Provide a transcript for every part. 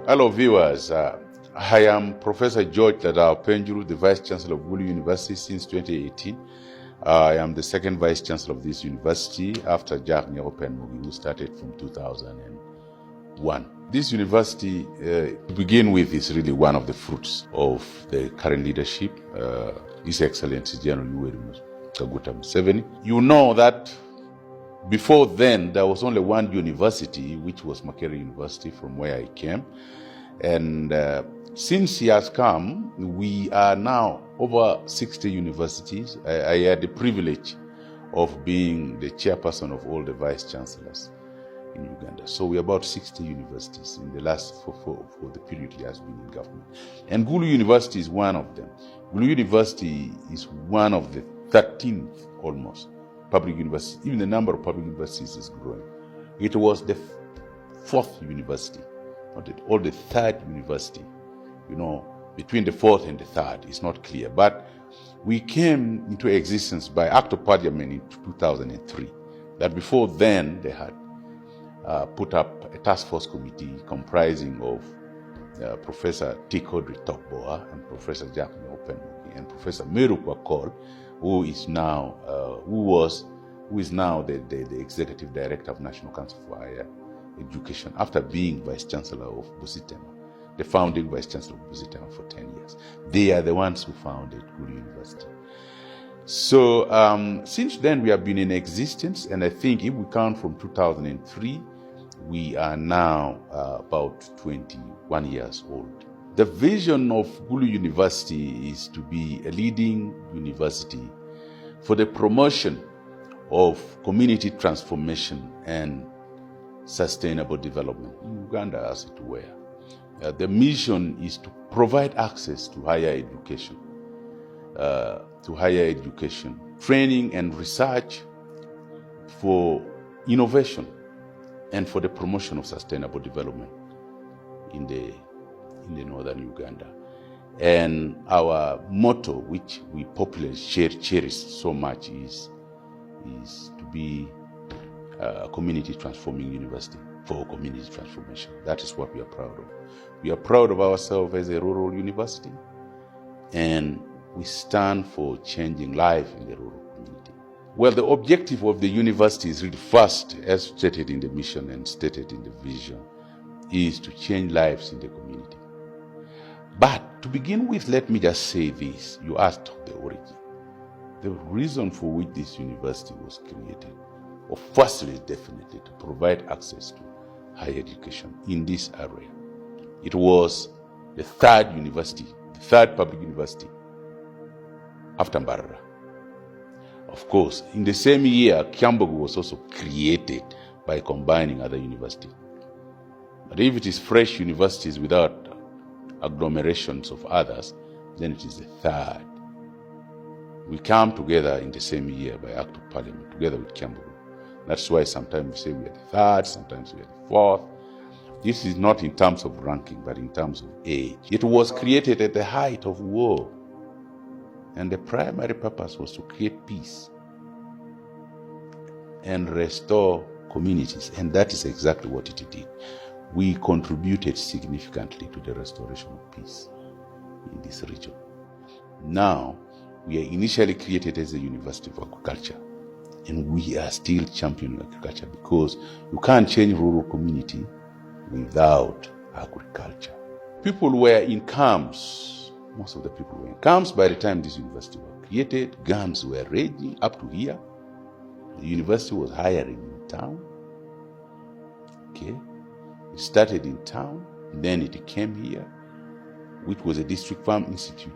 Hello viewers, I am Professor George Ladao Penjuru, the Vice Chancellor of Gulu University since 2018. I am the second Vice Chancellor of this university after Jack Nyeropen, who started from 2001. This university, to begin with, is really one of the fruits of the current leadership, His Excellency General Yoweri Kaguta Museveni. You know that before then, there was only one university, which was Makerere University, from where I came. And since he has come, we are now over 60 universities. I had the privilege of being the chairperson of all the vice chancellors in Uganda. So we're about 60 universities in the last, for the period he has been in government. And Gulu University is one of them. Gulu University is one of the 13th almost public universities. Even the number of public universities is growing. It was the fourth university, or the third university. You know, between the fourth and the third, it's not clear. But we came into existence by Act of Parliament in 2003. That before then, they had put up a task force committee comprising of Professor T. Kodri Tokboa and Professor Jack Nyeropen and Professor Meru Kwakol, who is now the executive director of National Council for Higher Education after being vice chancellor of Busitema, the founding vice chancellor of Busitema for 10 years. They are the ones who founded Gulu University. So since then we have been in existence, and I think if we count from 2003, we are now about 21 years old. The vision of Gulu University is to be a leading university for the promotion of community transformation and sustainable development in Uganda, as it were. The mission is to provide access to higher education, training and research for innovation and for the promotion of sustainable development in the northern Uganda. And our motto, which we popularly cherish so much, is to be a community transforming university for community transformation. That is what we are proud of. We are proud of ourselves as a rural university, and we stand for changing life in the rural community. Well, the objective of the university is really first, as stated in the mission and stated in the vision, is to change lives in the community. But to begin with, let me just say this. You asked the origin. The reason for which this university was created, or firstly, definitely to provide access to higher education in this area. It was the third university, the third public university after Mbarara. Of course, in the same year, Kyambogo was also created by combining other universities. But if it is fresh universities without agglomerations of others, then it is the third. We come together in the same year by Act of Parliament, together with Kyambogo. That's why sometimes we say we are the third, sometimes we are the fourth. This is not in terms of ranking, but in terms of age. It was created at the height of war. And the primary purpose was to create peace and restore communities. And that is exactly what it did. We contributed significantly to the restoration of peace in this region. Now, we are initially created as a University of Agriculture, and we are still championing agriculture because you can't change rural community without agriculture. People were in camps. Most of the people were in camps by the time this university was created. Guns were raging up to here. The university was hiring in town. Okay. It started in town, then it came here, which was a district farm institute,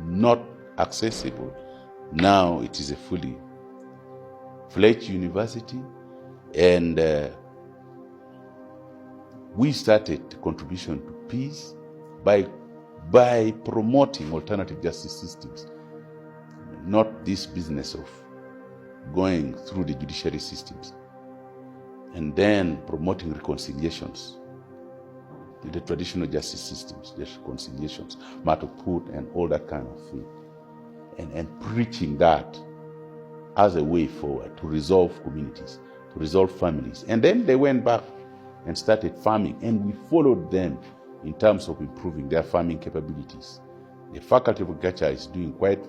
not accessible. Now it is a fully fledged university, and we started contribution to peace by promoting alternative justice systems, not this business of going through the judiciary systems, and then promoting reconciliations, the traditional justice systems, the reconciliations, matoput and all that kind of thing, and preaching that as a way forward to resolve communities, to resolve families. And then they went back and started farming, and we followed them in terms of improving their farming capabilities. The Faculty of Agriculture is doing quite